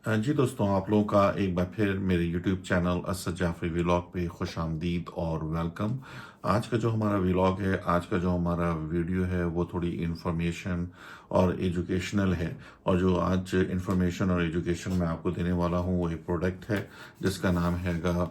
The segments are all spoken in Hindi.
जी दोस्तों, आप लोगों का एक बार फिर मेरे YouTube channel Asad Jafri vlog पे खुश आमदीद और वेलकम। आज का जो हमारा व्लॉग है, आज का जो हमारा वीडियो है, वो थोड़ी इन्फॉर्मेशन और एजुकेशनल है। और जो आज इन्फॉर्मेशन और एजुकेशन मैं आपको देने वाला हूँ वो एक प्रोडक्ट है जिसका नाम हैगा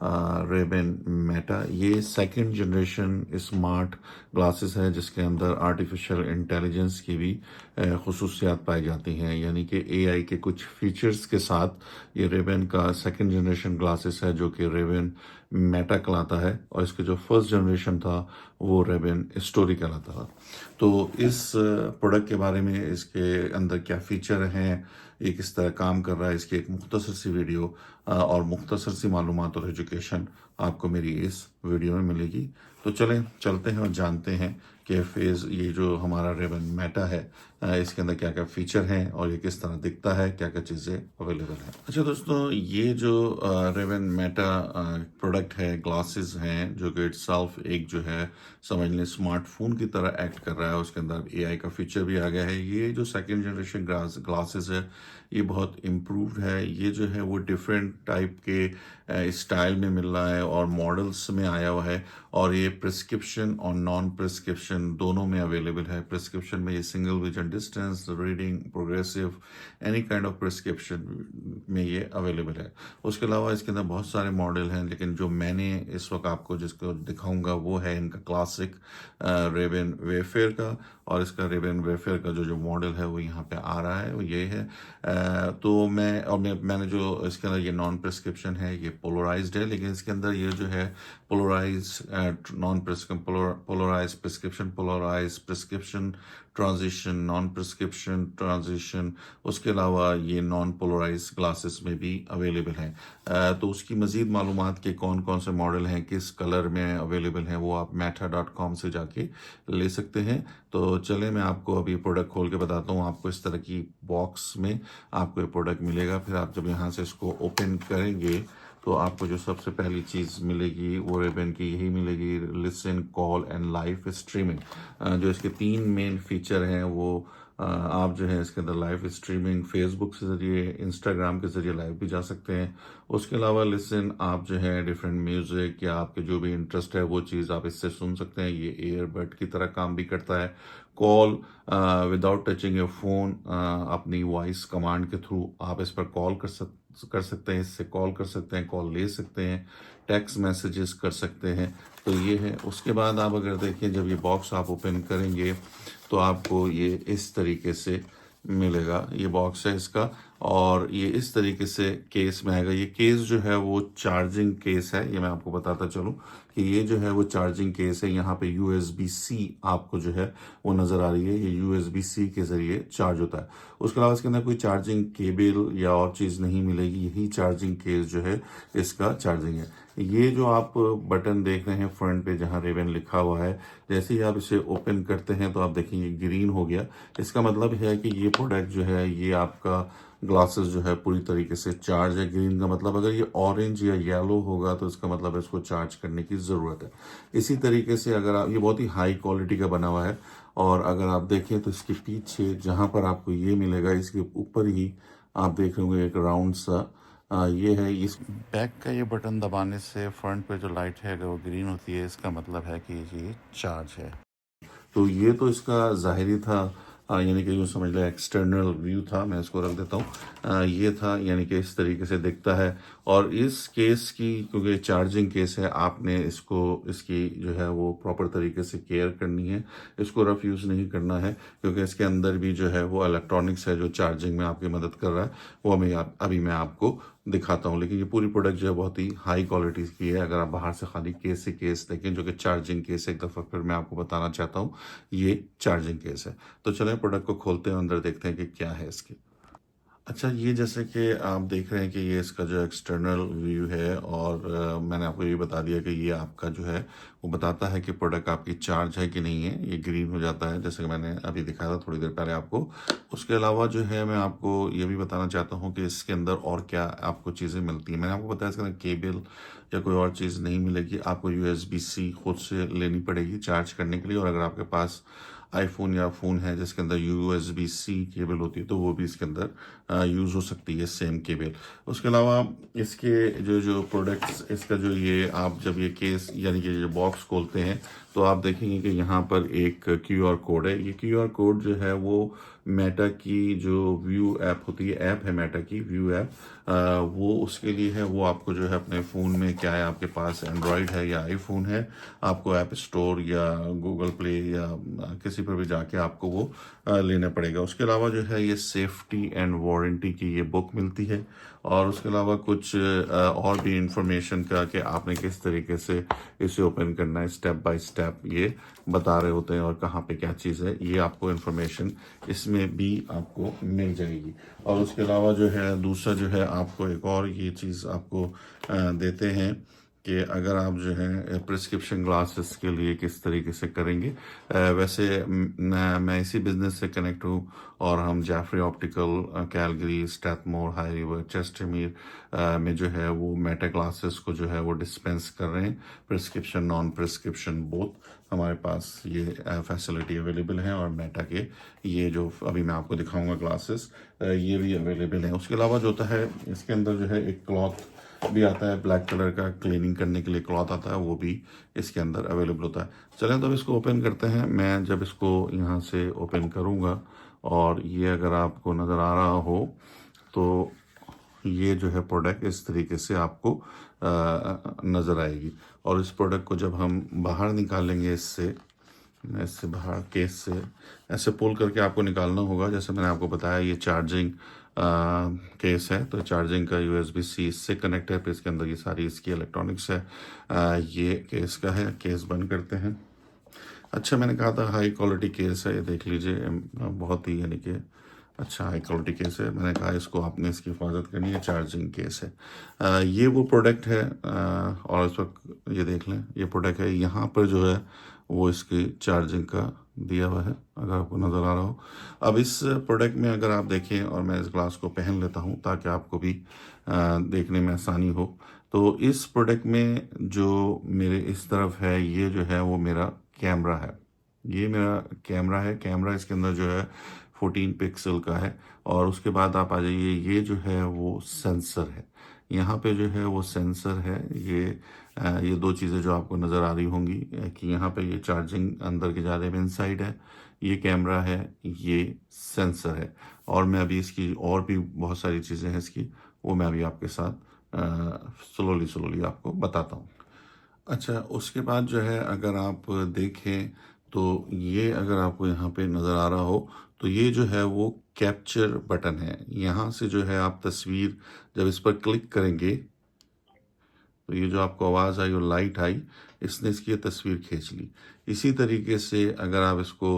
रेबन मेटा। ये सेकंड जनरेशन स्मार्ट ग्लासेस है जिसके अंदर आर्टिफिशियल इंटेलिजेंस की भी खसूसियात पाई जाती हैं, यानी कि एआई के कुछ फीचर्स के साथ ये रेबन का सेकंड जनरेशन ग्लासेस है जो कि रेबन मेटा कहलाता है, और इसके जो फर्स्ट जनरेशन था वो रेबन स्टोरी कहलाता था। तो इस प्रोडक्ट के बारे में, इसके अंदर क्या फीचर हैं, ये किस तरह काम कर रहा है, इसकी एक मुख्तसर सी वीडियो और मुख्तसर सी मालूमात और एजुकेशन आपको मेरी इस वीडियो में मिलेगी। तो चलें चलते हैं और जानते हैं कि फेज़ ये जो हमारा रेबन मेटा है इसके अंदर क्या क्या फीचर हैं और ये किस तरह दिखता है, क्या क्या चीज़ें अवेलेबल हैं। अच्छा दोस्तों, ये जो रेबन मेटा प्रोडक्ट है, ग्लासेस हैं जो कि इटसेल्फ एक जो है समझ लें स्मार्टफोन की तरह एक्ट कर रहा है। उसके अंदर एआई का फीचर भी आ गया है। ये जो सेकेंड जनरेशन ग्लासेस है ये बहुत इम्प्रूव्ड है। ये जो है वो डिफरेंट टाइप के स्टाइल में मिल रहा है और मॉडल्स में आया हुआ है, और ये प्रिस्क्रिप्शन और नॉन प्रिस्क्रिप्शन दोनों में अवेलेबल है। प्रिस्क्रिप्शन में ये single vision distance reading progressive any kind of prescription में ये अवेलेबल है। उसके अलावा इसके अंदर बहुत सारे मॉडल हैं, लेकिन जो मैंने इस वक्त आपको जिसको दिखाऊंगा वो है इनका क्लासिक रेबन वेफेयर का। और इसका रेबन वेफेयर का जो जो मॉडल है वो यहाँ पे आ रहा है, वो ये है। तो मैंने जो इसके अंदर ये नॉन प्रिस्क्रिप्शन है, ये पोलराइज्ड है, लेकिन इसके अंदर ये जो है polarise non polarise prescription, polarise prescription transition, non prescription transition, उसके अलावा ये नॉन पोलराइज ग्लासेस में भी अवेलेबल हैं। तो उसकी मज़ीद मालूमात के कौन कौन से मॉडल हैं, किस कलर में अवेलेबल हैं, वो आप meta.com से जाके ले सकते हैं। तो चलें मैं आपको अभी प्रोडक्ट खोल के बताता हूँ। आपको इस तरह की बॉक्स में आपको ये प्रोडक्ट मिलेगा। फिर आप जब यहाँ से इसको ओपन करेंगे तो आपको जो सबसे पहली चीज़ मिलेगी वो रेबन की यही मिलेगी, listen call and live streaming. जो इसके तीन मेन फीचर हैं वो आप जो है इसके अंदर लाइव स्ट्रीमिंग फेसबुक के ज़रिए, इंस्टाग्राम के ज़रिए लाइव भी जा सकते हैं। उसके अलावा लिसन आप जो है डिफरेंट म्यूज़िक या आपके जो भी इंटरेस्ट है वो चीज़ आप इससे सुन सकते हैं। ये ईयरबड की तरह काम भी करता है। Call without touching your phone, अपनी वॉइस कमांड के थ्रू आप इस पर कॉल कर सकते हैं, इससे कॉल कर सकते हैं, कॉल ले सकते हैं, टेक्स्ट मैसेजेस कर सकते हैं। तो ये है। उसके बाद आप अगर देखें, जब ये बॉक्स आप ओपन करेंगे तो आपको ये इस तरीके से मिलेगा। ये बॉक्स है इसका, और ये इस तरीके से केस में आएगा। ये केस जो है वो चार्जिंग केस है, ये मैं आपको बताता चलूँ कि ये जो है वो चार्जिंग केस है। यहाँ पे USB-C आपको जो है वो नज़र आ रही है, ये USB-C के ज़रिए चार्ज होता है। उसके अलावा इसके अंदर कोई चार्जिंग केबल या और चीज़ नहीं मिलेगी, यही चार्जिंग केस जो है इसका चार्जिंग है। ये जो आप बटन देख रहे हैं फ्रंट पे जहाँ रेबन लिखा हुआ है, जैसे ही आप इसे ओपन करते हैं तो आप देखेंगे ग्रीन हो गया। इसका मतलब है कि ये प्रोडक्ट जो है ये आपका ग्लासेस जो है पूरी तरीके से चार्ज है। ग्रीन का मतलब अगर ये ऑरेंज या येलो होगा तो इसका मतलब इसको चार्ज करने की ज़रूरत है। इसी तरीके से अगर आप, ये बहुत ही हाई क्वालिटी का बना हुआ है, और अगर आप देखें तो इसके पीछे जहाँ पर आपको ये मिलेगा इसके ऊपर ही आप देख रहे होंगे एक राउंड सा ये है। इस बैक का ये बटन दबाने से फ्रंट पे जो लाइट है अगर वो ग्रीन होती है, इसका मतलब है कि ये चार्ज है। तो ये तो इसका ज़ाहिरी था, यानी कि यूँ समझ लें एक्सटर्नल व्यू था। मैं इसको रख देता हूँ। ये था, यानी कि इस तरीके से दिखता है। और इस केस की, क्योंकि चार्जिंग केस है, आपने इसको, इसकी जो है वो प्रॉपर तरीके से केयर करनी है। इसको रफ यूज़ नहीं करना है, क्योंकि इसके अंदर भी जो है वो इलेक्ट्रॉनिक्स है जो चार्जिंग में आपकी मदद कर रहा है। वो अभी मैं आपको दिखाता हूँ। लेकिन ये पूरी प्रोडक्ट जो है बहुत ही हाई क्वालिटी की है। अगर आप बाहर से खाली केस से केस देखें जो कि चार्जिंग केस है, एक दफ़ा फिर मैं आपको बताना चाहता हूँ ये चार्जिंग केस है। तो चलें प्रोडक्ट को खोलते हैं, अंदर देखते हैं कि क्या है इसके। अच्छा, ये जैसे कि आप देख रहे हैं कि ये इसका जो एक्सटर्नल व्यू है, और मैंने आपको ये बता दिया कि ये आपका जो है वो बताता है कि प्रोडक्ट आपकी चार्ज है कि नहीं है। ये ग्रीन हो जाता है जैसे कि मैंने अभी दिखाया था थोड़ी देर पहले आपको। उसके अलावा जो है मैं आपको ये भी बताना चाहता हूँ कि इसके अंदर और क्या आपको चीज़ें मिलती हैं। मैंने आपको बताया इसके अंदर केबल या कोई और चीज़ नहीं मिलेगी। आपको USB-C खुद से लेनी पड़ेगी चार्ज करने के लिए, और अगर आपके पास आईफोन या फ़ोन है जिसके अंदर USB-C केबल होती है, तो वो भी इसके अंदर यूज़ हो सकती है सेम केबल। उसके अलावा इसके जो जो प्रोडक्ट्स, इसका जो ये आप जब ये केस यानी कि जो बॉक्स खोलते हैं तो आप देखेंगे कि यहाँ पर एक QR कोड है। ये QR कोड जो है वो मेटा की जो व्यू ऐप होती है, ऐप है मेटा की व्यू ऐप, वो उसके लिए है। वो आपको जो है अपने फ़ोन में, क्या है आपके पास एंड्रॉयड है या आईफोन है, आपको ऐप स्टोर या गूगल प्ले या किसी पर भी जाके आपको वो लेना पड़ेगा। उसके अलावा जो है ये सेफ्टी एंड वारंटी की ये बुक मिलती है, और उसके अलावा कुछ और भी इंफॉर्मेशन का कि आपने किस तरीके से इसे ओपन करना है, स्टेप बाय स्टेप ये बता रहे होते हैं, और कहाँ पे क्या चीज़ है ये आपको इंफॉर्मेशन इसमें भी आपको मिल जाएगी। और उसके अलावा जो है दूसरा जो है आपको एक और ये चीज़ आपको देते हैं कि अगर आप जो है प्रिस्क्रिप्शन ग्लासेस के लिए किस तरीके से करेंगे। वैसे मैं इसी बिज़नेस से कनेक्ट हूँ, और हम Jafri optical Calgary, Strathmore, High River, Chestermere में जो है वो मेटा ग्लासेस को जो है वो डिस्पेंस कर रहे हैं। प्रिस्क्रिप्शन, नॉन प्रिस्क्रिप्शन बोथ हमारे पास ये फैसिलिटी अवेलेबल है, और मेटा के ये जो अभी मैं आपको दिखाऊंगा ग्लासेस ये भी अवेलेबल है। उसके अलावा जो होता है इसके अंदर जो है एक क्लॉथ भी आता है, ब्लैक कलर का क्लीनिंग करने के लिए क्लॉथ आता है, वो भी इसके अंदर अवेलेबल होता है। चलें तो अब इसको ओपन करते हैं। मैं जब इसको यहाँ से ओपन करूँगा, और ये अगर आपको नज़र आ रहा हो तो ये जो है प्रोडक्ट इस तरीके से आपको नज़र आएगी। और इस प्रोडक्ट को जब हम बाहर निकालेंगे इससे, मैं इससे बाहर केस से ऐसे पुल करके आपको निकालना होगा। जैसे मैंने आपको बताया ये चार्जिंग केस है, तो चार्जिंग का USB-C इससे कनेक्ट है, फिर इसके अंदर ये सारी इसकी इलेक्ट्रॉनिक्स है। ये केस का है, केस बंद करते हैं। अच्छा, मैंने कहा था हाई क्वालिटी केस है, ये देख लीजिए, बहुत ही यानी कि अच्छा हाई क्वालिटी केस है। मैंने कहा इसको आपने इसकी हिफाजत करनी है, चार्जिंग केस है। ये वो प्रोडक्ट है, और इस वक्त ये देख लें ये प्रोडक्ट है। यहाँ पर जो है वो इसकी चार्जिंग का दिया हुआ है, अगर आपको नज़र आ रहा हो। अब इस प्रोडक्ट में अगर आप देखें, और मैं इस ग्लास को पहन लेता हूँ ताकि आपको भी देखने में आसानी हो, तो इस प्रोडक्ट में जो मेरे इस तरफ है ये जो है वो मेरा कैमरा है। ये मेरा कैमरा है। कैमरा इसके अंदर जो है 14 पिक्सल का है। और उसके बाद आप आ जाइए, ये जो है वो सेंसर है। यहाँ पे जो है वो सेंसर है। ये दो चीज़ें जो आपको नज़र आ रही होंगी कि यहाँ पे ये चार्जिंग अंदर की जा रही है, इनसाइड है, ये कैमरा है, ये सेंसर है। और मैं अभी इसकी और भी बहुत सारी चीज़ें हैं इसकी, वो मैं अभी आपके साथ स्लोली स्लोली आपको बताता हूँ। अच्छा, उसके बाद जो है अगर आप देखें तो ये अगर आपको यहाँ पे नज़र आ रहा हो तो ये जो है वो कैप्चर बटन है। यहाँ से जो है आप तस्वीर जब इस पर क्लिक करेंगे तो ये जो आपको आवाज़ आई और लाइट आई, इसने इसकी तस्वीर खींच ली। इसी तरीके से अगर आप इसको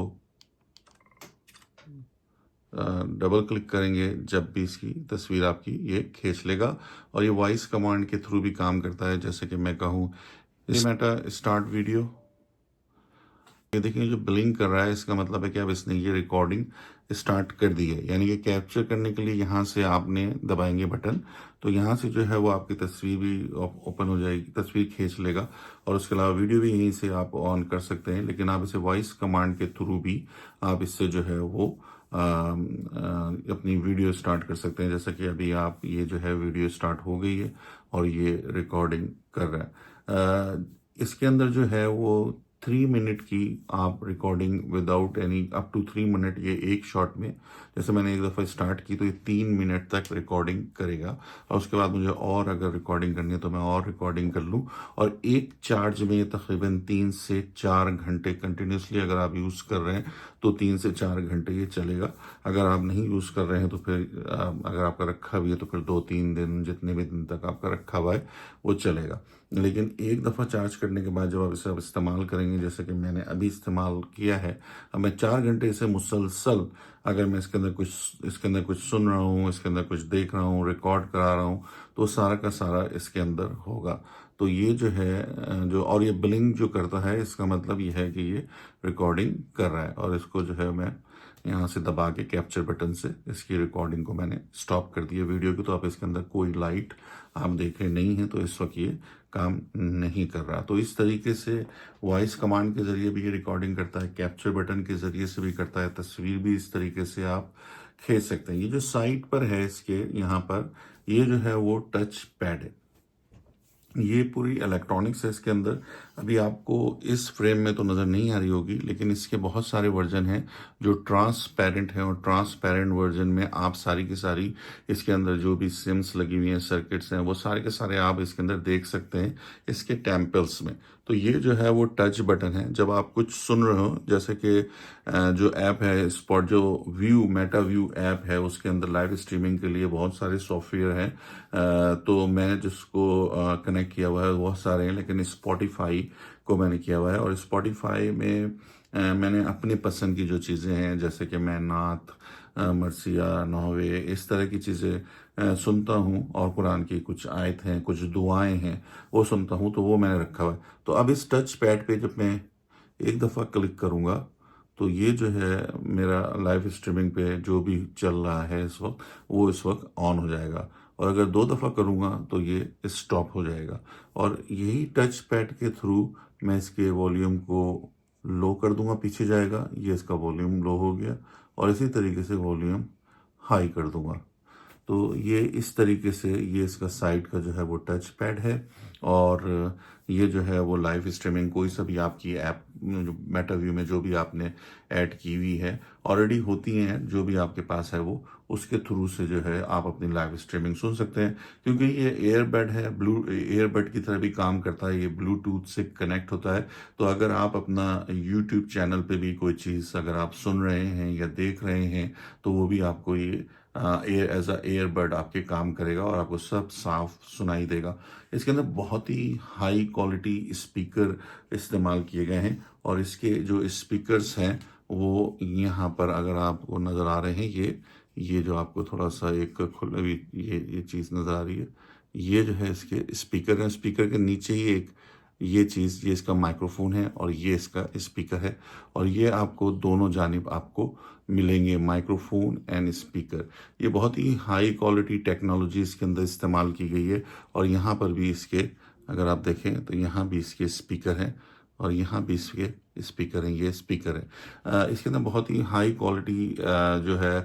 डबल क्लिक करेंगे, जब भी इसकी तस्वीर आपकी ये खींच लेगा। और ये वॉइस कमांड के थ्रू भी काम करता है। जैसे कि मैं कहूँ इस मेटा स्टार्ट वीडियो, ये देखिए जो ब्लिंक कर रहा है, इसका मतलब है कि अब इसने ये रिकॉर्डिंग स्टार्ट कर दी है। यानी कि कैप्चर करने के लिए यहाँ से आपने दबाएंगे बटन, तो यहाँ से जो है वो आपकी तस्वीर भी ओपन हो जाएगी, तस्वीर खींच लेगा। और उसके अलावा वीडियो भी यहीं से आप ऑन कर सकते हैं, लेकिन आप इसे वॉइस कमांड के थ्रू भी आप इससे जो है वो अपनी वीडियो स्टार्ट कर सकते हैं। जैसा कि अभी आप ये जो है वीडियो स्टार्ट हो गई है और ये रिकॉर्डिंग कर रहा है। इसके अंदर जो है वो 3 मिनट की आप recording without any, up to 3 minute ये एक शॉट में, जैसे मैंने एक दफ़ा स्टार्ट की तो ये 3 मिनट तक रिकॉर्डिंग करेगा। और उसके बाद मुझे और अगर रिकॉर्डिंग करनी है तो मैं और रिकॉर्डिंग कर लूँ। और एक चार्ज में तकरीबन 3 से 4 घंटे कंटिन्यूसली अगर आप यूज़ कर रहे हैं तो 3 से 4 घंटे ये चलेगा। अगर आप नहीं यूज़ कर रहे हैं तो फिर अगर आपका रखा भी है तो फिर 2-3 दिन, जितने भी दिन तक आपका रखा हुआ है वो चलेगा। लेकिन एक दफ़ा चार्ज करने के बाद जब आप इसे इस्तेमाल करेंगे, जैसे कि मैंने अभी इस्तेमाल किया है, अब मैं 4 घंटे इसे मुसलसल अगर मैं इसके अंदर कुछ सुन रहा हूँ, इसके अंदर कुछ देख रहा हूँ, रिकॉर्ड करा रहा हूँ, तो सारा का सारा इसके अंदर होगा। तो ये जो है जो, और ये ब्लिंक जो करता है, इसका मतलब ये है कि ये रिकॉर्डिंग कर रहा है। और इसको जो है मैं यहाँ से दबा के कैप्चर बटन से इसकी रिकॉर्डिंग को मैंने स्टॉप कर दिया वीडियो की। तो आप इसके अंदर कोई लाइट आप देख रहे नहीं हैं, तो इस वक्त ये काम नहीं कर रहा। तो इस तरीके से वॉइस कमांड के ज़रिए भी ये रिकॉर्डिंग करता है, कैप्चर बटन के ज़रिए से भी करता है, तस्वीर भी इस तरीके से आप खींच सकते हैं। ये जो साइड पर है इसके यहाँ पर, ये जो है वो टच पैड है। ये पूरी इलेक्ट्रॉनिक्स है इसके अंदर। अभी आपको इस फ्रेम में तो नज़र नहीं आ रही होगी, लेकिन इसके बहुत सारे वर्जन हैं जो ट्रांसपेरेंट हैं, और ट्रांसपेरेंट वर्जन में आप सारी की सारी इसके अंदर जो भी सिम्स लगी हुई हैं, सर्किट्स हैं, वो सारे के सारे आप इसके अंदर देख सकते हैं इसके टेम्पल्स में। तो ये जो है वो टच बटन है। जब आप कुछ सुन रहे हो, जैसे कि जो ऐप है स्पॉट, जो व्यू मेटा व्यू ऐप है, उसके अंदर लाइव स्ट्रीमिंग के लिए बहुत सारे सॉफ्टवेयर हैं। तो मैं जिसको कनेक्ट किया हुआ है बहुत सारे हैं, लेकिन स्पॉटिफाई को मैंने किया हुआ है। और स्पॉटिफाई में मैंने अपनी पसंद की जो चीज़ें हैं, जैसे कि मैं नात, मरसिया, नौवे, इस तरह की चीज़ें सुनता हूँ, और कुरान की कुछ आयत हैं, कुछ दुआएं हैं, वो सुनता हूँ, तो वो मैंने रखा हुआ है। तो अब इस टच पैड पे जब मैं एक दफ़ा क्लिक करूँगा, तो ये जो है मेरा लाइव स्ट्रीमिंग पे जो भी चल रहा है इस वक्त, वो इस वक्त ऑन हो जाएगा। और अगर 2 दफ़ा करूँगा तो ये स्टॉप हो जाएगा। और यही टच पैड के थ्रू मैं इसके वॉल्यूम को लो कर दूंगा, पीछे जाएगा, ये इसका वॉल्यूम लो हो गया, और इसी तरीके से वॉल्यूम हाई कर दूंगा। तो ये इस तरीके से ये इसका साइड का जो है वो टच पैड है। और ये जो है वो लाइव स्ट्रीमिंग कोई सा भी आपकी ऐप मेटा व्यू में जो भी आपने ऐड की हुई है ऑलरेडी होती हैं, जो भी आपके पास है वो, उसके थ्रू से जो है आप अपनी लाइव स्ट्रीमिंग सुन सकते हैं। क्योंकि ये एयरबड है, एयरबड की तरह भी काम करता है, ये ब्लूटूथ से कनेक्ट होता है। तो अगर आप अपना यूट्यूब चैनल पे भी कोई चीज़ अगर आप सुन रहे हैं या देख रहे हैं, तो वो भी आपको ये एज अ एयरबड आपके काम करेगा, और आपको सब साफ सुनाई देगा। इसके अंदर बहुत ही हाई क्वालिटी स्पीकर इस्तेमाल किए गए हैं, और इसके जो स्पीकर्स हैं वो यहाँ पर अगर आपको नज़र आ रहे हैं, ये जो आपको थोड़ा सा एक खुला हुई ये चीज़ नज़र आ रही है, ये जो है इसके स्पीकर हैं। स्पीकर के नीचे ही एक ये चीज़, ये इसका माइक्रोफोन है, और ये इसका स्पीकर है। और ये आपको दोनों जानिब आपको मिलेंगे, माइक्रोफोन एंड स्पीकर। ये बहुत ही हाई क्वालिटी टेक्नोलॉजी इसके अंदर इस्तेमाल की गई है। और यहाँ पर भी इसके अगर आप देखें तो यहाँ भी इसके स्पीकर हैं, और यहाँ भी इसके स्पीकर हैं, ये स्पीकर है। इसके अंदर बहुत ही हाई क्वालिटी जो है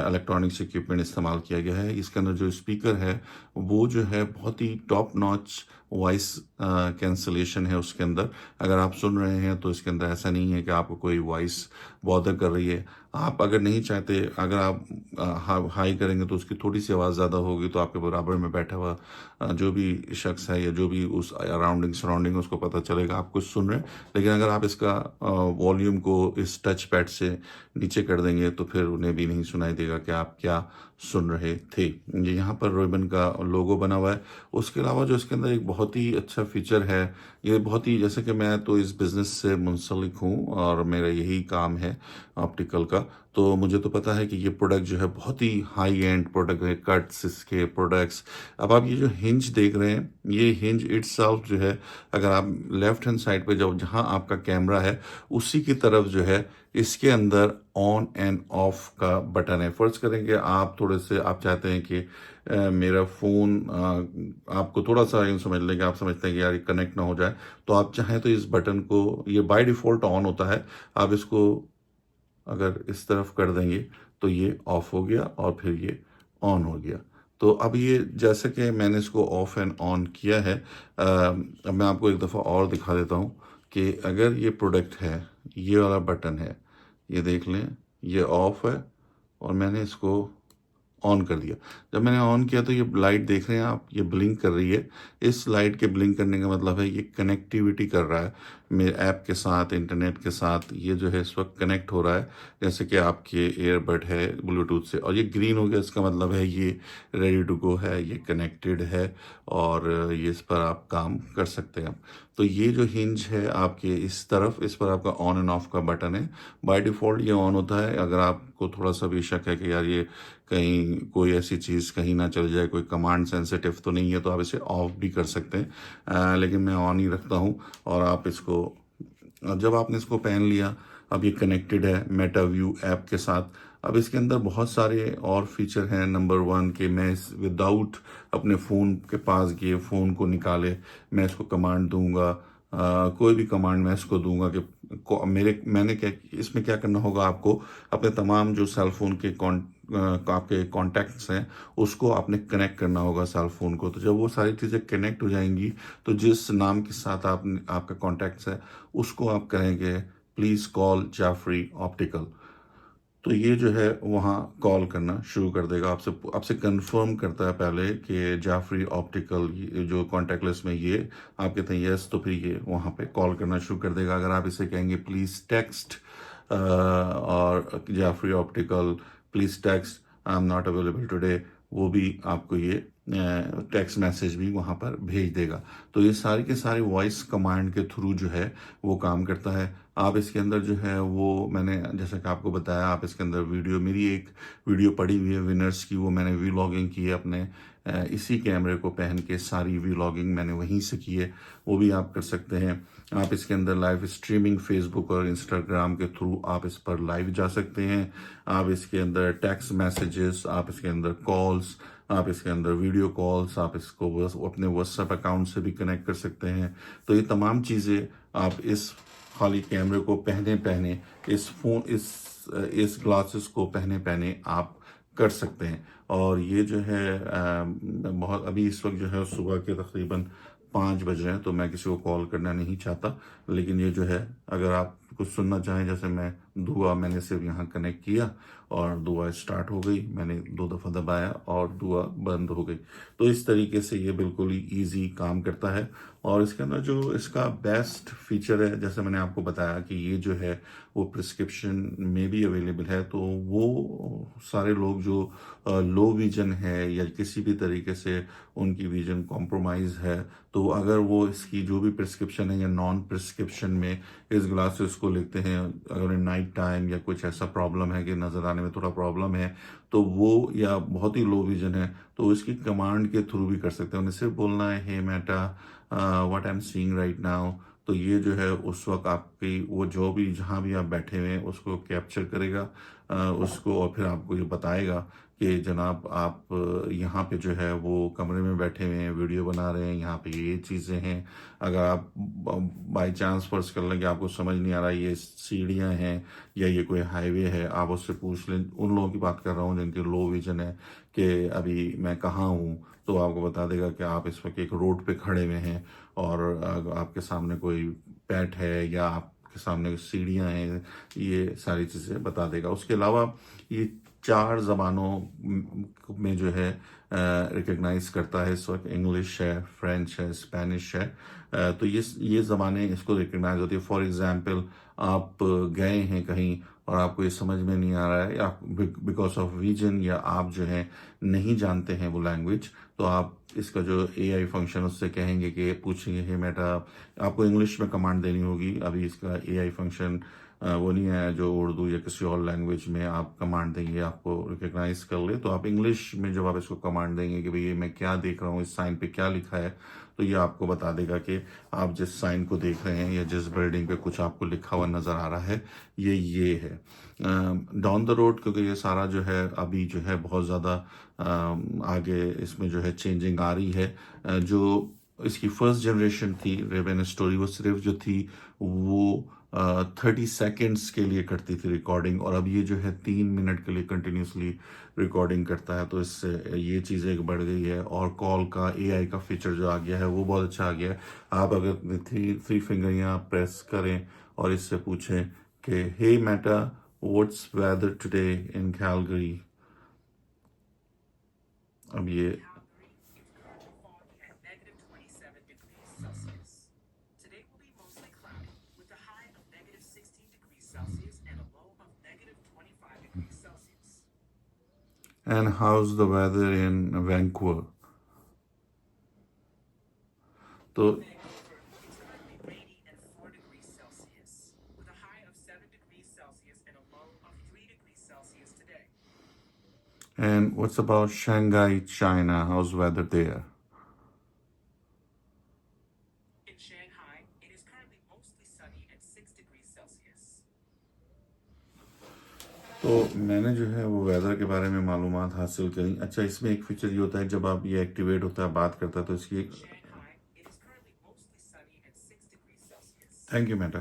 इलेक्ट्रॉनिक्स इक्विपमेंट इस्तेमाल किया गया है। इसके अंदर जो स्पीकर है वो जो है बहुत ही टॉप नॉच वॉइस कैंसलेशन है उसके अंदर। अगर आप सुन रहे हैं तो इसके अंदर ऐसा नहीं है कि आपको कोई वॉइस बॉदर कर रही है। आप अगर नहीं चाहते, अगर आप हाई करेंगे तो उसकी थोड़ी सी आवाज़ ज़्यादा होगी, तो आपके बराबर में बैठा हुआ जो भी शख्स है या जो भी उस अराउंडिंग सराउंडिंग उसको पता चलेगा आप कुछ सुन रहे हैं। लेकिन अगर आप इसका वॉल्यूम को इस टच पैड से नीचे कर देंगे तो फिर उन्हें भी नहीं सुनाई देगा कि आप क्या सुन रहे थे। ये यहाँ पर रिबन का लोगो बना हुआ है। उसके अलावा जो इसके अंदर एक बहुत ही अच्छा फीचर है, ये बहुत ही, जैसे कि मैं तो इस बिज़नेस से मुंसलिक हूँ और मेरा यही काम है ऑप्टिकल का, तो मुझे तो पता है कि ये प्रोडक्ट जो है बहुत ही हाई एंड प्रोडक्ट है, कट्स इसके प्रोडक्ट्स। अब आप ये जो हिंज देख रहे हैं, ये हिंज इटसेल्फ जो है, अगर आप लेफ्ट हैंड साइड पे जब जहाँ आपका कैमरा है उसी की तरफ जो है इसके अंदर ऑन एंड ऑफ का बटन है। फर्ज करेंगे आप थोड़े से आप चाहते हैं कि मेरा फ़ोन आपको थोड़ा सा यूँ समझ लेंगे, आप समझते हैं कि यार कनेक्ट ना हो जाए, तो आप चाहें तो इस बटन को, ये बाय डिफ़ॉल्ट ऑन होता है, आप इसको अगर इस तरफ कर देंगे तो ये ऑफ हो गया और फिर ये ऑन हो गया। तो अब ये जैसे कि मैंने इसको ऑफ एंड ऑन किया है, अब मैं आपको एक दफ़ा और दिखा देता हूँ कि अगर ये प्रोडक्ट है, ये वाला बटन है, ये देख लें, ये ऑफ है और मैंने इसको ऑन कर दिया। जब मैंने ऑन किया तो ये लाइट देख रहे हैं आप, ये ब्लिंक कर रही है। इस लाइट के ब्लिंक करने का मतलब है ये कनेक्टिविटी कर रहा है मेरे ऐप के साथ, इंटरनेट के साथ। ये जो है इस वक्त कनेक्ट हो रहा है, जैसे कि आपके एयरबड है ब्लूटूथ से, और ये ग्रीन हो गया, इसका मतलब है ये रेडी टू गो है, ये कनेक्टेड है, और ये इस पर आप काम कर सकते हैं। तो ये जो हिंज है आपके इस तरफ, इस पर आपका ऑन एंड ऑफ का बटन है। बाय डिफ़ॉल्ट ये ऑन होता है। अगर आपको थोड़ा सा भी शक है कि यार ये कहीं कोई ऐसी चीज़ कहीं ना चल जाए, कोई कमांड सेंसिटिव तो नहीं है, तो आप इसे ऑफ भी कर सकते हैं। लेकिन मैं ऑन ही रखता हूँ। और आप इसको, जब आपने इसको पहन लिया, अब ये कनेक्टेड है मेटा व्यू ऐप के साथ। अब इसके अंदर बहुत सारे और फीचर हैं। नंबर वन के मैं इस विदाउट अपने फ़ोन के पास गए फ़ोन को निकाले मैं इसको कमांड दूंगा, कोई भी कमांड मैं इसको दूंगा कि मैंने क्या इसमें क्या करना होगा, आपको अपने तमाम जो सेल फोन के आपके कॉन्टैक्ट्स हैं उसको आपने कनेक्ट करना होगा सेल फोन को। तो जब वो सारी चीज़ें कनेक्ट हो जाएंगी तो जिस नाम के साथ आपका कॉन्टैक्ट्स है उसको आप कहेंगे प्लीज़ कॉल जाफरी ऑप्टिकल। तो ये जो है वहाँ कॉल करना शुरू कर देगा, आपसे आपसे कंफर्म करता है पहले कि जाफरी ऑप्टिकल जो कॉन्टैक्ट लिस्ट में ये आप कहते हैं यस, तो फिर ये वहाँ पे कॉल करना शुरू कर देगा। अगर आप इसे कहेंगे प्लीज़ टेक्स्ट और Jafri optical please text I am not available today, वो भी आपको ये टेक्स्ट मैसेज भी वहाँ पर भेज देगा। तो ये सारी के सारे वॉइस कमांड के थ्रू जो है वो काम करता है। आप इसके अंदर जो है वो मैंने जैसा कि आपको बताया, आप इसके अंदर मेरी एक वीडियो पड़ी हुई है विनर्स की, वो मैंने वीलॉगिंग की है अपने इसी कैमरे को पहन के, सारी वीलॉगिंग मैंने वहीं से की है, वो भी आप कर सकते हैं। आप इसके अंदर लाइव स्ट्रीमिंग फेसबुक और इंस्टाग्राम के थ्रू आप इस पर लाइव जा सकते हैं। आप इसके अंदर टेक्स्ट मैसेजेस, आप इसके अंदर कॉल्स, आप इसके अंदर वीडियो कॉल्स, आप इसको अपने व्हाट्सएप अकाउंट से भी कनेक्ट कर सकते हैं। तो ये तमाम चीज़ें आप इस खाली कैमरे को पहने पहने इस ग्लासेस को पहने पहने आप कर सकते हैं। और ये जो है बहुत अभी इस वक्त जो है सुबह के तकरीबन 5 बज रहे हैं, तो मैं किसी को कॉल करना नहीं चाहता, लेकिन ये जो है अगर आप कुछ सुनना चाहें, जैसे मैंने सिर्फ यहाँ कनेक्ट किया और दुआ स्टार्ट हो गई, मैंने 2 दफ़ा दबाया और दुआ बंद हो गई। तो इस तरीके से ये बिल्कुल ही ईजी काम करता है। और इसके अंदर जो इसका बेस्ट फीचर है, जैसे मैंने आपको बताया कि ये जो है वो प्रिस्क्रिप्शन में भी अवेलेबल है। तो वो सारे लोग जो लो विजन है या किसी भी तरीके से उनकी विजन कॉम्प्रोमाइज़ है, तो अगर वो इसकी जो भी प्रिस्क्रिप्शन है या नॉन प्रिस्क्रिप्शन में इस ग्लासेस को लेते हैं, अगर नाइट टाइम या कुछ ऐसा प्रॉब्लम है कि नज़र आने में थोड़ा प्रॉब्लम है, तो वो या बहुत ही लो विजन है, तो इसकी कमांड के थ्रू भी कर सकते हैं। उन्हें सिर्फ बोलना है hey Meta what I am seeing right now, तो ये जो है उस वक्त आपकी वो जो भी जहाँ भी आप बैठे हुए हैं उसको कैप्चर करेगा उसको, और फिर आपको ये बताएगा कि जनाब आप यहाँ पे जो है वो कमरे में बैठे हुए हैं, वीडियो बना रहे हैं, यहाँ पे ये चीज़ें हैं। अगर आप बाई चांस फर्ज कर लें कि आपको समझ नहीं आ रहा ये सीढ़ियाँ हैं या ये कोई हाईवे है, आप उससे पूछ लें। उन लोगों की बात कर रहा हूँ जिनके लो विजन है कि अभी मैं कहाँ हूँ, तो आपको बता देगा कि आप इस वक्त एक रोड पे खड़े हुए हैं और आपके सामने कोई पेट है या आपके सामने सीढ़ियाँ हैं, ये सारी चीज़ें बता देगा। उसके अलावा ये 4 ज़बानों में जो है रिकग्नाइज करता है इस वक्त, इंग्लिश है, फ्रेंच है, स्पेनिश है। तो ये ज़बानें इसको रिकग्नाइज होती है। फॉर एग्ज़ाम्पल आप गए हैं कहीं और आपको ये समझ में नहीं आ रहा है या बिकॉज ऑफ विजन, या आप जो है नहीं जानते हैं वो लैंग्वेज, तो आप इसका जो एआई फंक्शन उससे कहेंगे कि पूछेंगे हे मेटा, आपको इंग्लिश में कमांड देनी होगी। अभी इसका एआई फंक्शन वो नहीं है जो उर्दू या किसी और लैंग्वेज में आप कमांड देंगे आपको रिकग्नाइज कर ले। तो आप इंग्लिश में जब आप इसको कमांड देंगे कि भाई ये मैं क्या देख रहा हूँ, इस साइन पे क्या लिखा है, तो ये आपको बता देगा कि आप जिस साइन को देख रहे हैं या जिस बिल्डिंग पे कुछ आपको लिखा हुआ नज़र आ रहा है ये है। डाउन द रोड, क्योंकि ये सारा जो है अभी जो है बहुत ज़्यादा आगे इसमें जो है चेंजिंग आ रही है। जो इसकी फर्स्ट जनरेशन थी रेवेन स्टोरी, वो सिर्फ जो थी वो 30 सेकेंड्स के लिए करती थी रिकॉर्डिंग, और अब ये जो है 3 मिनट के लिए कंटिन्यूसली रिकॉर्डिंग करता है। तो इससे ये चीज़ एक बढ़ गई है। और कॉल का एआई का फीचर जो आ गया है वो बहुत अच्छा आ गया है। आप अगर थ्री फिंगर यहाँ प्रेस करें और इससे पूछें कि hey Meta what's weather today in Calgary, अब ये and how's the weather in Vancouver, तो and what's about Shanghai, China, how's weather there? तो मैंने जो है वो वेदर के बारे में मालूमात हासिल करी। अच्छा, इसमें एक फीचर ये होता है, जब आप ये एक्टिवेट होता है, बात करता है, तो इसकी थैंक यू मेटा।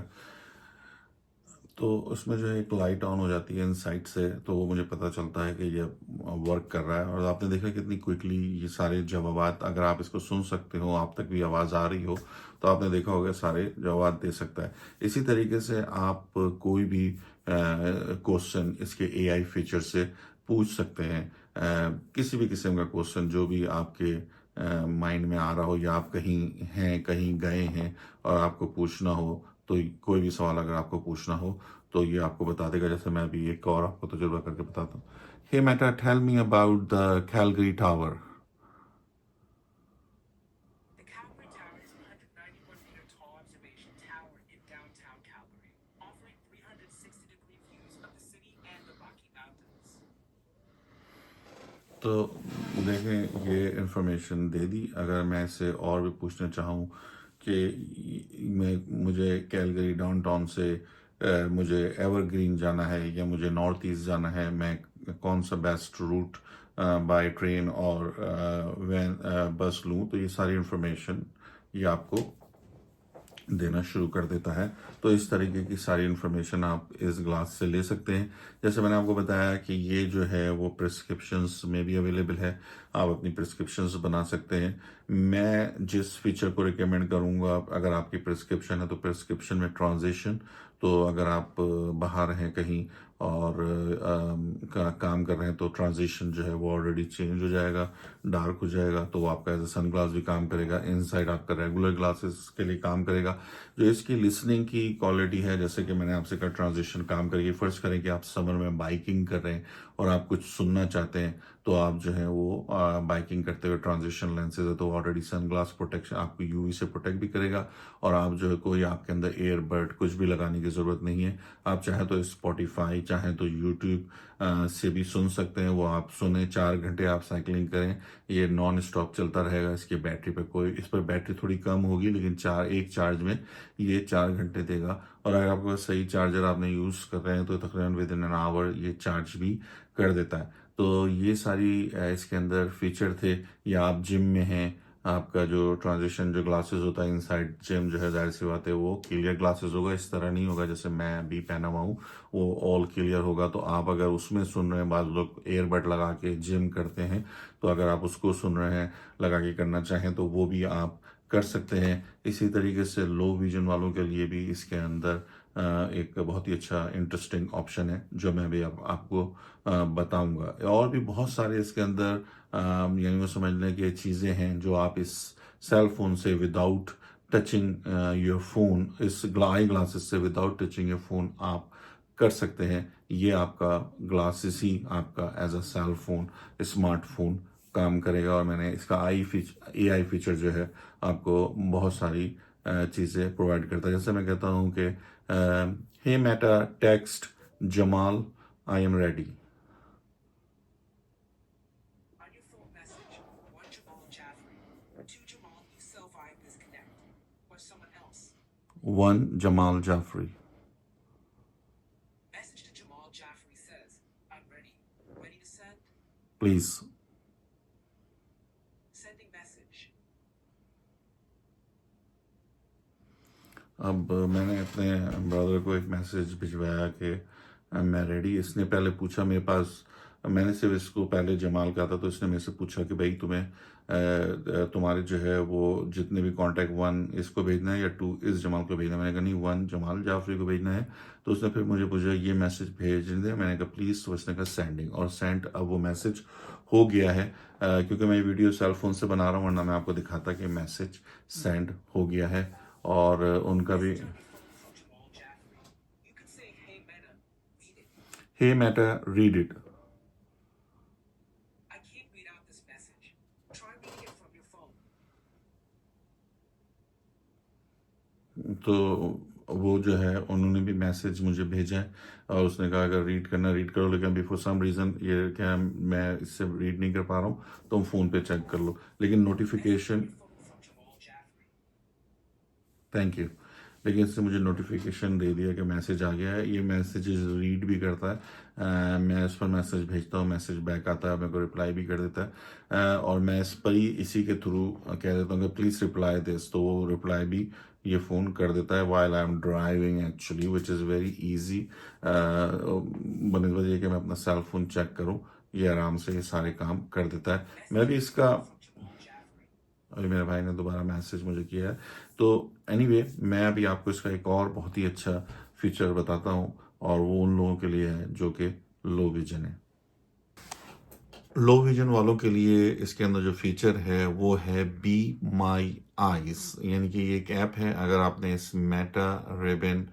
तो उसमें जो है एक लाइट ऑन हो जाती है इन साइड से, तो वो मुझे पता चलता है कि ये वर्क कर रहा है। और आपने देखा कितनी क्विकली ये सारे जवाबात, अगर आप इसको सुन सकते हो, आप तक भी आवाज़ आ रही हो, तो आपने देखा होगा सारे जवाब दे सकता है। इसी तरीके से आप कोई भी क्वेश्चन इसके एआई फीचर से पूछ सकते हैं। किसी भी किस्म का क्वेश्चन जो भी आपके माइंड में आ रहा हो, या आप कहीं हैं, कहीं गए हैं और आपको पूछना हो, तो कोई भी सवाल अगर आपको पूछना हो तो ये आपको बता देगा। जैसे मैं अभी एक और आपको तजुर्बा करके बताता हूँ। Hey Meta, tell me about the Calgary tower. The Calgary Tower is a 191-meter tall observation tower in downtown Calgary, offering 360-degree views of the city and the Rocky Mountains. तो देखें, ये इंफॉर्मेशन दे दी। अगर मैं इससे और भी पूछना चाहूँ कि मुझे कैलगरी डाउनटाउन से मुझे एवरग्रीन जाना है या मुझे नॉर्थ ईस्ट जाना है, मैं कौन सा बेस्ट रूट बाय ट्रेन और वैन बस लूँ, तो ये सारी इंफॉर्मेशन ये आपको देना शुरू कर देता है। तो इस तरीके की सारी इन्फॉर्मेशन आप इस ग्लास से ले सकते हैं। जैसे मैंने आपको बताया कि ये जो है वो प्रिस्क्रिप्शंस में भी अवेलेबल है, आप अपनी प्रिस्क्रिप्शंस बना सकते हैं। मैं जिस फीचर को रिकमेंड करूंगा, अगर आपकी प्रिस्क्रिप्शन है तो प्रिस्क्रिप्शन में ट्रांजिशन, तो अगर आप बाहर हैं कहीं और काम कर रहे हैं, तो ट्रांजिशन जो है वो ऑलरेडी चेंज हो जाएगा, डार्क हो जाएगा, तो वो आपका एज ए सन ग्लास भी काम करेगा। इनसाइड आपका रेगुलर ग्लासेस के लिए काम करेगा। जो इसकी लिसनिंग की क्वालिटी है, जैसे कि मैंने आपसे कहा, ट्रांजिशन काम करेगी। फर्ज करें कि आप समर में बाइकिंग कर रहे हैं और आप कुछ सुनना चाहते हैं, तो आप जो है वो बाइकिंग करते हुए, ट्रांजिशन लेंसेज है तो ऑलरेडी सन ग्लास प्रोटेक्शन आपको यूवी से प्रोटेक्ट भी करेगा। और आप जो है कोई आपके अंदर एयरबड कुछ भी लगाने की ज़रूरत नहीं है। आप चाहे तो स्पॉटिफाई, चाहे तो यूट्यूब से भी सुन सकते हैं। वो आप सुने, 4 घंटे आप साइकिलिंग करें, ये नॉन स्टॉप चलता रहेगा। इसकी बैटरी पे कोई, इस पर बैटरी थोड़ी कम होगी, लेकिन एक चार्ज में ये 4 घंटे देगा। और अगर आपके पास सही चार्जर आपने यूज़ कर रहे हैं, तो तकरीबन विद इन एन आवर ये चार्ज भी कर देता है। तो ये सारी इसके अंदर फीचर थे। या आप जिम में हैं, आपका जो ट्रांजिशन जो ग्लासेस होता है इनसाइड जिम, जो है जाहिर सी बात है वो क्लियर ग्लासेस होगा, इस तरह नहीं होगा जैसे मैं अभी पहना हुआ हूँ, वो ऑल क्लियर होगा। तो आप अगर उसमें सुन रहे हैं, बाद लोग एयरबड लगा के जिम करते हैं, तो अगर आप उसको सुन रहे हैं, लगा के करना चाहें, तो वो भी आप कर सकते हैं। इसी तरीके से लो विजन वालों के लिए भी इसके अंदर एक बहुत ही अच्छा इंटरेस्टिंग ऑप्शन है, जो मैं भी आपको बताऊंगा। और भी बहुत सारे इसके अंदर यानी वो समझ लें कि चीज़ें हैं जो आप इस सेल फोन से विदाउट टचिंग योर फोन, इस आई ग्लासेस से विदाउट टचिंग योर फोन आप कर सकते हैं। ये आपका ग्लासेस ही आपका as a cell phone, smartphone काम करेगा। और मैंने इसका एआई फीचर जो है आपको बहुत सारी चीज़ें प्रोवाइड करता है। जैसे मैं कहता हूँ कि hey Meta, text Jamal, I am ready. On your phone message, one Jamal Jaffrey, two Jamal, you self-eye disconnect, or someone else. One Jamal Jafri. Message to Jamal Jaffrey says, I'm ready. Ready to send? Please. Sending message. अब मैंने अपने ब्रदर को एक मैसेज भिजवाया कि मैं रेडी। इसने पहले पूछा मेरे पास, मैंने सिर्फ इसको पहले जमाल का था, तो इसने मेरे से पूछा कि भाई तुम्हें तुम्हारे जो है वो जितने भी कांटेक्ट, 1 इसको भेजना है या 2 इस जमाल को भेजना है। मैंने कहा नहीं, 1 जमाल जाफरी को भेजना है। तो उसने फिर मुझे पूछा ये मैसेज भेज दे। मैंने कहा प्लीज़। तो उसने कहा सेंडिंग, और सेंड। अब वो मैसेज हो गया है। क्योंकि मैं वीडियो सेल फोन से बना रहा हूँ, वरना मैं आपको दिखाता कि मैसेज सेंड हो गया है। और उनका भी Message on your phone from Jamal Jaffrey. You could say, hey Meta, read it. Hey Meta, read it. I can't read out this message. Try reading it from your phone. तो वो जो है उन्होंने भी मैसेज मुझे भेजा है, और उसने कहा अगर रीड करना रीड करो, लेकिन बिफोर सम रीज़न ये क्या मैं इससे रीड नहीं कर पा रहा हूँ, तुम फ़ोन पे चेक कर लो। लेकिन Message on notification, your phone from Jamal Jaffrey. Thank you. लेकिन इसने मुझे नोटिफिकेशन दे दिया कि मैसेज आ गया है। ये मैसेजेस रीड भी करता है। मैं उस पर मैसेज भेजता हूँ, मैसेज बैक आता है, मेरे को रिप्लाई भी कर देता है। और मैं इस पर ही इसी के थ्रू कह देता हूँ कि प्लीज़ रिप्लाई दिस, तो वो रिप्लाई भी ये फ़ोन कर देता है while I am driving actually, which is very easy. बनस्बत ये कि मैं अपना सेल फोन चेक करूँ, ये आराम से ये सारे काम कर देता है। मैं भी इसका अभी मेरे भाई ने दोबारा मैसेज मुझे किया है। तो एनीवे मैं अभी आपको इसका एक और बहुत ही अच्छा फीचर बताता हूँ, और वो उन लोगों के लिए है जो कि लो विजन है। लो विजन वालों के लिए इसके अंदर जो फीचर है वो है बी माई आइज, यानी कि ये एक ऐप है। अगर आपने इस मेटा रेबन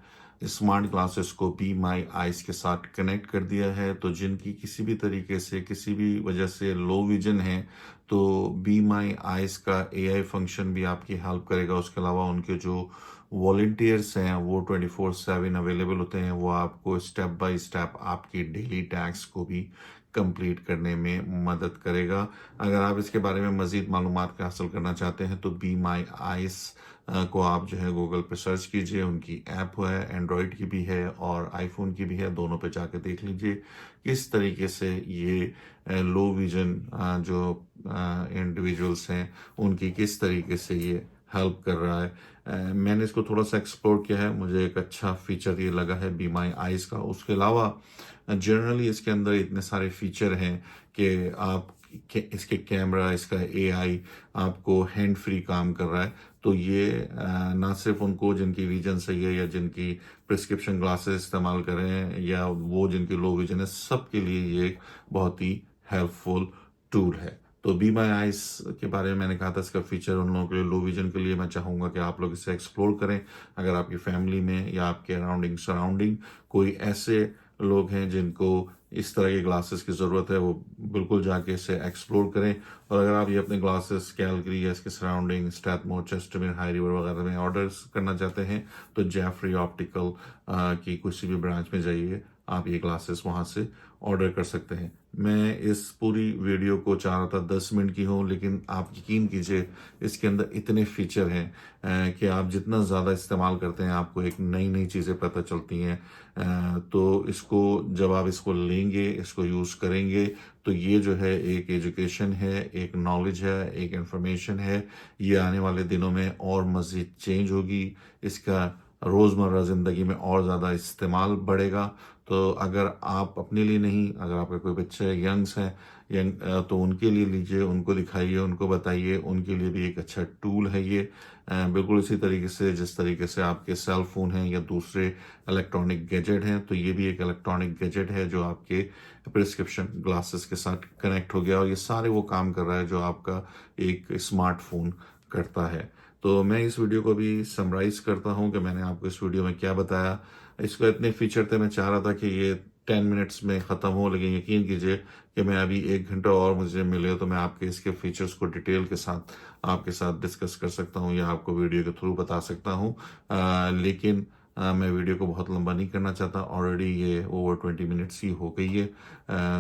स्मार्ट ग्लासेस को बी माई आइज के साथ कनेक्ट कर दिया है, तो जिनकी किसी भी तरीके से किसी भी वजह से लो विजन है, तो बी माई आइज का एआई फंक्शन भी आपकी हेल्प करेगा। उसके अलावा उनके जो वॉलंटियर्स हैं वो 24/7 अवेलेबल होते हैं। वो आपको स्टेप बाय स्टेप आपकी डेली टैक्स को भी कंप्लीट करने में मदद करेगा। अगर आप इसके बारे में मज़ीद मालूमात हासिल करना चाहते हैं तो बी माई आइस को आप जो है गूगल पे सर्च कीजिए। उनकी ऐप है, एंड्रॉयड की भी है और आईफोन की भी है, दोनों पे जाके देख लीजिए किस तरीके से ये लो विजन जो इंडिविजुअल्स हैं उनकी किस तरीके से ये हेल्प कर रहा है। मैंने इसको थोड़ा सा एक्सप्लोर किया है, मुझे एक अच्छा फीचर ये लगा है बी माई आइज का। उसके अलावा जनरली इसके अंदर इतने सारे फीचर हैं कि आप इसके कैमरा, इसका एआई आपको हैंड फ्री काम कर रहा है। तो ये ना सिर्फ उनको जिनकी विजन सही है या जिनकी प्रिस्क्रिप्शन ग्लासेस इस्तेमाल कर रहे हैं या वो जिनकी लो विजन है, सबके लिए ये एक बहुत ही हेल्पफुल टूल है। तो बी माई आइज के बारे में मैंने कहा था, इसका फीचर उन लोगों के लिए लो विजन के लिए मैं चाहूँगा कि आप लोग इसे एक्सप्लोर करें। अगर आपकी फैमिली में या आपके अराउंडिंग सराउंडिंग कोई ऐसे लोग हैं जिनको इस तरह के ग्लासेस की ज़रूरत है, वो बिल्कुल जाके इसे एक्सप्लोर करें। और अगर आप ये अपने ग्लासेस कैलगरी या इसके सराउंडिंग स्ट्रैथमोर, चेस्टरमेर, हाई रिवर वगैरह में ऑर्डर करना चाहते हैं तो जेफरी ऑप्टिकल की किसी भी ब्रांच में जाइए, आप ये ग्लासेस वहाँ से ऑर्डर कर सकते हैं। मैं इस पूरी वीडियो को चाह रहा था 10 मिनट की हो, लेकिन आप यकीन कीजिए इसके अंदर इतने फीचर हैं कि आप जितना ज़्यादा इस्तेमाल करते हैं आपको एक नई नई चीज़ें पता चलती हैं। तो इसको जब आप इसको लेंगे, इसको यूज़ करेंगे, तो ये जो है एक एजुकेशन है, एक नॉलेज है, एक इंफॉर्मेशन है। ये आने वाले दिनों में और मज़ीद चेंज होगी, इसका रोज़मर्रा ज़िंदगी में और ज़्यादा इस्तेमाल बढ़ेगा। तो अगर आप अपने लिए नहीं, अगर आपके कोई बच्चे यंग्स हैं, तो उनके लिए लीजिए, उनको दिखाइए, उनको बताइए, उनके लिए भी एक अच्छा टूल है ये। बिल्कुल इसी तरीके से जिस तरीके से आपके सेल फोन हैं या दूसरे इलेक्ट्रॉनिक गैजेट हैं, तो ये भी एक इलेक्ट्रॉनिक गैजेट है जो आपके प्रिस्क्रिप्शन ग्लासेस के साथ कनेक्ट हो गया और ये सारे वो काम कर रहा है जो आपका एक स्मार्टफोन करता है। तो मैं इस वीडियो को भी समराइज करता हूँ कि मैंने आपको इस वीडियो में क्या बताया। इसको इतने फीचर थे, मैं चाह रहा था कि ये 10 मिनट्स में ख़त्म हो, लेकिन यकीन कीजिए कि मैं अभी 1 घंटा और मुझे मिले तो मैं आपके इसके फीचर्स को डिटेल के साथ आपके साथ डिस्कस कर सकता हूँ या आपको वीडियो के थ्रू बता सकता हूँ। लेकिन मैं वीडियो को बहुत लंबा नहीं करना चाहता, ऑलरेडी ये ओवर 20 मिनट्स ही हो गई है।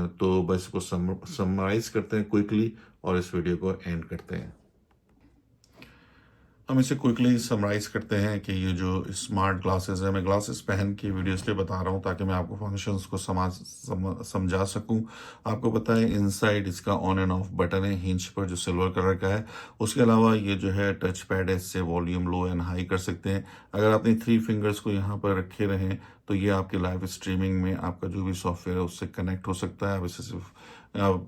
तो बस इसको समराइज करते हैं क्विकली और इस वीडियो को एंड करते हैं। हम इसे क्विकली समराइज करते हैं कि ये जो स्मार्ट ग्लासेस है, मैं ग्लासेस पहन के वीडियो इसलिए बता रहा हूँ ताकि मैं आपको फंक्शंस को समझा सकूँ। आपको पता है इनसाइड इसका ऑन एंड ऑफ बटन है हिंज पर जो सिल्वर कलर का है। उसके अलावा ये जो है टच पैड है, इससे वॉल्यूम लो एंड हाई कर सकते हैं। अगर आपने 3 फिंगर्स को यहाँ पर रखे रहें तो ये आपके लाइव स्ट्रीमिंग में आपका जो भी सॉफ्टवेयर है उससे कनेक्ट हो सकता है। आप इसे सिर्फ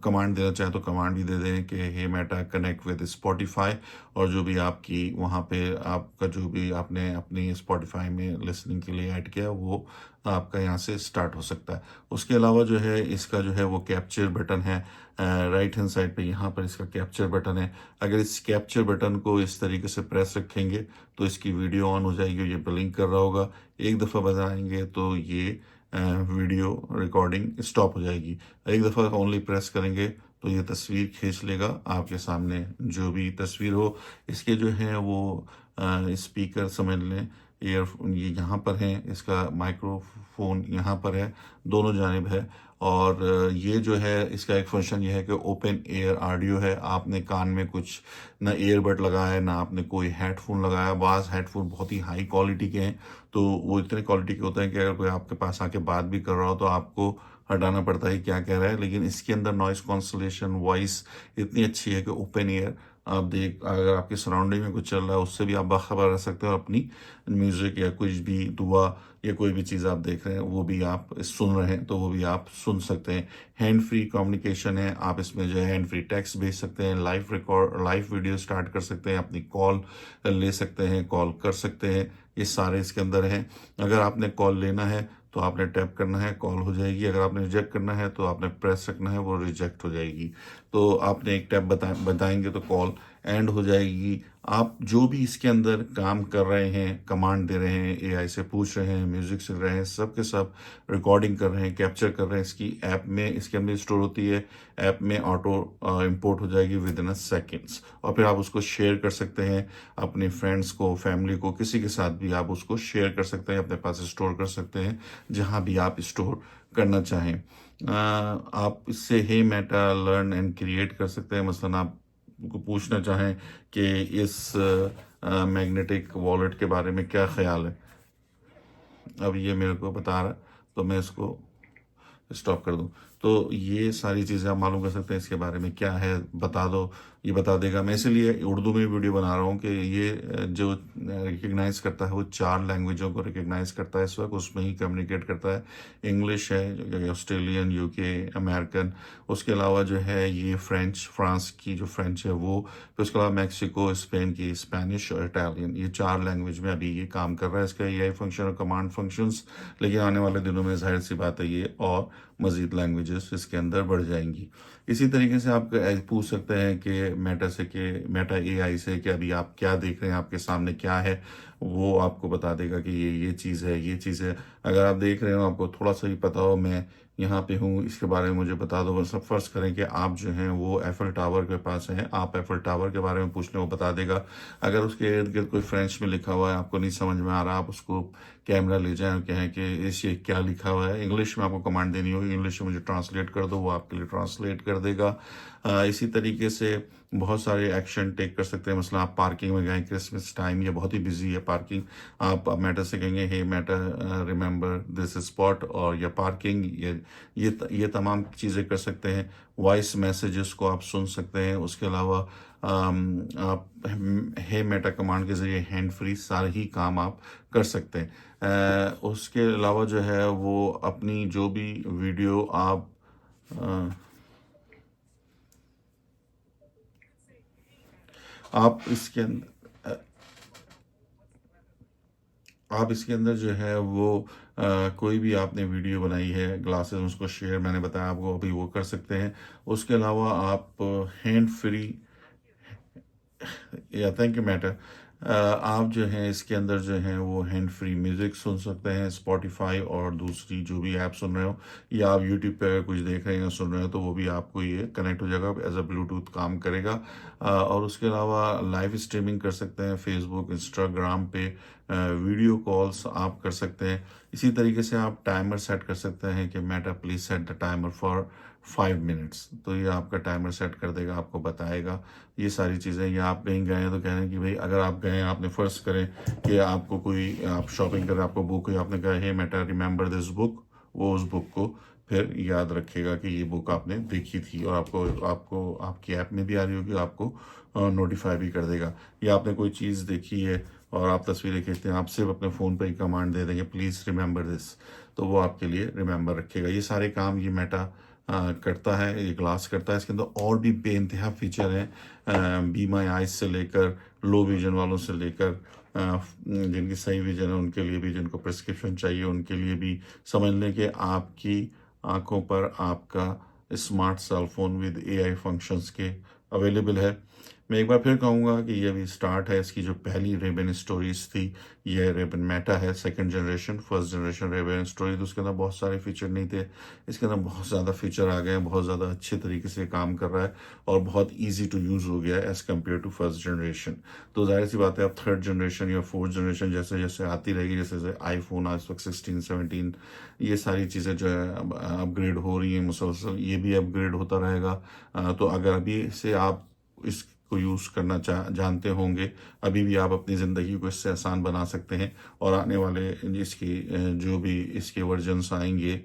कमांड देना चाहें तो कमांड भी दे दें कि hey Meta connect with Spotify, और जो भी आपकी वहाँ पे आपका जो भी आपने अपनी स्पॉटिफाई में लिसनिंग के लिए ऐड किया वो आपका यहाँ से स्टार्ट हो सकता है। उसके अलावा जो है इसका जो है वो कैप्चर बटन है, राइट हैंड साइड पे यहाँ पर इसका कैप्चर बटन है। अगर इस कैप्चर बटन को इस तरीके से प्रेस रखेंगे तो इसकी वीडियो ऑन हो जाएगी, ये ब्लिंक कर रहा होगा। एक दफ़ा बजाएंगे तो ये वीडियो रिकॉर्डिंग स्टॉप हो जाएगी। एक दफ़ा ओनली प्रेस करेंगे तो ये तस्वीर खींच लेगा आपके सामने जो भी तस्वीर हो। इसके जो है वो स्पीकर समझ लें ईयर ये यहाँ पर है, इसका माइक्रोफोन यहाँ पर है, दोनों जानिब है। और ये जो है इसका एक फंक्शन ये है कि ओपन एयर ऑडियो है। आपने कान में कुछ ना ईयरबड लगाया है ना आपने कोई हेडफोन लगाया। बाज़ हेडफोन बहुत ही हाई क्वालिटी के हैं, तो वो इतने क्वालिटी के होते हैं कि अगर कोई आपके पास आके बात भी कर रहा हो तो आपको हटाना पड़ता है क्या कह रहा है। लेकिन इसके अंदर नॉइस कॉन्सलेशन वॉइस इतनी अच्छी है कि ओपन ईयर आप देख, अगर आपके सराउंडिंग में कुछ चल रहा है उससे भी आप बाखबर रह सकते हो। अपनी म्यूजिक या कुछ भी दुआ या कोई भी चीज़ आप देख रहे हैं वो भी आप सुन रहे हैं तो वो भी आप सुन सकते हैं। हैंड फ्री कम्युनिकेशन है, आप इसमें जो है हैंड फ्री टेक्स्ट भेज सकते हैं, लाइव वीडियो स्टार्ट कर सकते हैं, अपनी कॉल ले सकते हैं, कॉल कर सकते हैं। ये सारे इसके अंदर हैं। अगर आपने कॉल लेना है तो आपने टैप करना है, कॉल हो जाएगी। अगर आपने रिजेक्ट करना है तो आपने प्रेस रखना है, वो रिजेक्ट हो जाएगी। तो आपने एक टैप बताएंगे तो कॉल एंड हो जाएगी। आप जो भी इसके अंदर काम कर रहे हैं, कमांड दे रहे हैं, एआई से पूछ रहे हैं, म्यूजिक सुन रहे हैं, सब के सब रिकॉर्डिंग कर रहे हैं, कैप्चर कर रहे हैं, इसकी ऐप में इसके अंदर स्टोर होती है। ऐप में ऑटो इंपोर्ट हो जाएगी विद इन अ सेकेंड्स, और फिर आप उसको शेयर कर सकते हैं अपने फ्रेंड्स को, फैमिली को, किसी के साथ भी आप उसको शेयर कर सकते हैं, अपने पास स्टोर कर सकते हैं जहां भी आप स्टोर करना चाहें। आप इससे हे मेटा लर्न एंड क्रिएट कर सकते हैं। मसलन आप को पूछना चाहें कि इस मैग्नेटिक वॉलेट के बारे में क्या ख्याल है, अब ये मेरे को बता रहा है तो मैं इसको स्टॉप कर दूं। तो ये सारी चीज़ें आप मालूम कर सकते हैं इसके बारे में क्या है, बता दो, ये बता देगा। मैं इसलिए उर्दू में वीडियो बना रहा हूँ कि ये जो रिकग्नाइज करता है वो 4 लैंग्वेजों को रिकग्नाइज करता है इस वक्त, उसमें ही कम्युनिकेट करता है। इंग्लिश है, जो ऑस्ट्रेलियन, यूके, अमेरिकन, उसके अलावा जो है ये फ्रांस की जो फ्रेंच है वो, फिर उसके अलावा मैक्सिको, स्पेन की स्पेनिश और इटालियन, ये 4 लैंग्वेज में अभी ये काम कर रहा है। इसका एआई फंक्शन और कमांड फंक्शंस, लेकिन आने वाले दिनों में जाहिर सी बात है ये और मजीद लैंग्वेजेस इसके अंदर बढ़ जाएंगी। इसी तरीके से आप पूछ सकते हैं कि मेटा एआई से कि अभी आप क्या देख रहे हैं, आपके सामने क्या है, वो आपको बता देगा कि ये चीज़ है, ये चीज़ है। अगर आप देख रहे हो, आपको थोड़ा सा भी पता हो मैं यहाँ पे हूँ, इसके बारे में मुझे बता दो। सब फर्ज करें कि आप जो हैं वो एफएल टावर के पास हैं, आप एफएल टावर के बारे में पूछ लें, वो बता देगा। अगर उसके इर्द गिर्द कोई फ्रेंच में लिखा हुआ है, आपको नहीं समझ में आ रहा, आप उसको कैमरा ले जाएं और कहें कि ये क्या लिखा हुआ है। इंग्लिश में आपको कमांड देनी होगी, इंग्लिश में मुझे ट्रांसलेट कर दो, वो आपके लिए ट्रांसलेट कर देगा। इसी तरीके से बहुत सारे एक्शन टेक कर सकते हैं। मसला आप पार्किंग में गए, क्रिसमस टाइम, ये बहुत ही बिजी है पार्किंग, आप मेटा से कहेंगे हे मेटा रिमेंबर दिस स्पॉट और या पार्किंग, ये तमाम चीज़ें कर सकते हैं। वॉइस मैसेजेस को आप सुन सकते हैं। उसके अलावा आप हे मेटा कमांड के ज़रिए हैंड फ्री सारे ही काम आप कर सकते हैं। उसके अलावा जो है वो अपनी जो भी वीडियो आप इसके अंदर आप इसके अंदर जो है वो कोई भी आपने वीडियो बनाई है ग्लासेस, उसको शेयर, मैंने बताया आपको, अभी वो कर सकते हैं। उसके अलावा आप हैंड फ्री या थैंक यू मैटर, आप जो हैं इसके अंदर जो हैं वो हैंड फ्री म्यूज़िक सुन सकते हैं, स्पॉटिफाई और दूसरी जो भी ऐप सुन रहे हो, या आप यूट्यूब पे अगर कुछ देख रहे हैं सुन रहे हो तो वो भी आपको ये कनेक्ट हो जाएगा, एज अ ब्लूटूथ काम करेगा। और उसके अलावा लाइव स्ट्रीमिंग कर सकते हैं फेसबुक, इंस्टाग्राम पे, वीडियो कॉल्स आप कर सकते हैं। इसी तरीके से आप टाइमर सेट कर सकते हैं कि Meta please set the timer for 5 minutes, तो ये आपका टाइमर सेट कर देगा, आपको बताएगा ये सारी चीज़ें। या आप कहीं गए हैं तो कह रहे हैं कि भाई अगर आप गए हैं, आपने फर्ज करें कि आपको कोई, आप शॉपिंग कर रहे हैं, आपको बुक हुई, आपने कहा हे मेटा रिमेंबर दिस बुक, वो उस बुक को फिर याद रखेगा कि ये बुक आपने देखी थी, और आपको आपको आपकी ऐप में भी आ रही होगी, आपको नोटिफाई भी कर देगा। या आपने कोई चीज़ देखी है और आप तस्वीरें खींचते हैं, आप सिर्फ अपने फ़ोन पर ही कमांड दे देंगे प्लीज़ रिमेंबर दिस, तो वो आपके लिए रिमेंबर रखेगा। ये सारे काम ये मेटा करता है, ये ग्लास करता है। इसके अंदर और भी बेइंतहा फीचर हैं, बी माई आइज से लेकर लो विजन वालों से लेकर जिनकी सही विजन है उनके लिए भी, जिनको प्रिस्क्रिप्शन चाहिए उनके लिए भी। समझ लें कि आपकी आंखों पर आपका smart cellphone with AI functions के अवेलेबल है। मैं एक बार फिर कहूँगा कि ये अभी स्टार्ट है। इसकी जो पहली रेबन स्टोरीज थी, ये रेबन मेटा है second generation. First generation Ray Ban story तो उसके अंदर बहुत सारे फीचर नहीं थे, इसके अंदर बहुत ज़्यादा फीचर आ गए हैं, बहुत ज़्यादा अच्छे तरीके से काम कर रहा है और बहुत ईजी टू यूज़ हो गया है as compare to first generation. तो जाहिर सी बात है, अब थर्ड जनरेशन या फोर्थ जनरेशन जैसे जैसे आती रहेगी, जैसे जैसे आईफोन आज वक्त 16 17, ये सारी चीज़ें जो है अपग्रेड हो रही हैं मुसलसल, ये भी अपग्रेड होता रहेगा। तो अगर अभी से आप इसको यूज़ करना जानते होंगे, अभी भी आप अपनी ज़िंदगी को इससे आसान बना सकते हैं। और आने वाले इसकी जो भी इसके वर्जन्स आएंगे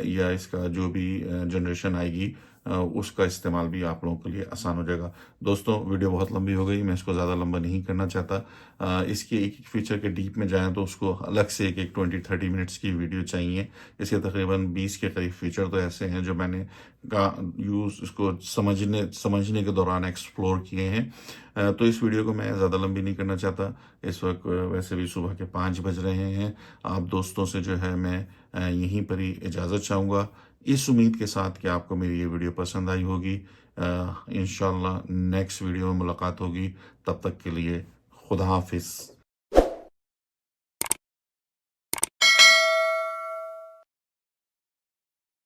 या इसका जो भी जनरेशन आएगी, उसका इस्तेमाल भी आप लोगों के लिए आसान हो जाएगा। दोस्तों, वीडियो बहुत लंबी हो गई, मैं इसको ज़्यादा लंबा नहीं करना चाहता। इसके एक एक फीचर के डीप में जाएं तो उसको अलग से एक 20 30 मिनट्स की वीडियो चाहिए। इसके तकरीबन 20 के करीब फीचर तो ऐसे हैं जो मैंने का यूज़ उसको समझने के दौरान एक्सप्लोर किए हैं। तो इस वीडियो को मैं ज़्यादा लंबी नहीं करना चाहता। इस वक्त वैसे भी सुबह के 5 बज रहे हैं। आप दोस्तों से जो है मैं यहीं पर ही इजाज़त चाहूँगा, इस उम्मीद के साथ कि आपको मेरी ये वीडियो पसंद आई होगी। इंशाल्लाह नेक्स्ट वीडियो में मुलाकात होगी। तब तक के लिए खुदा हाफिज़।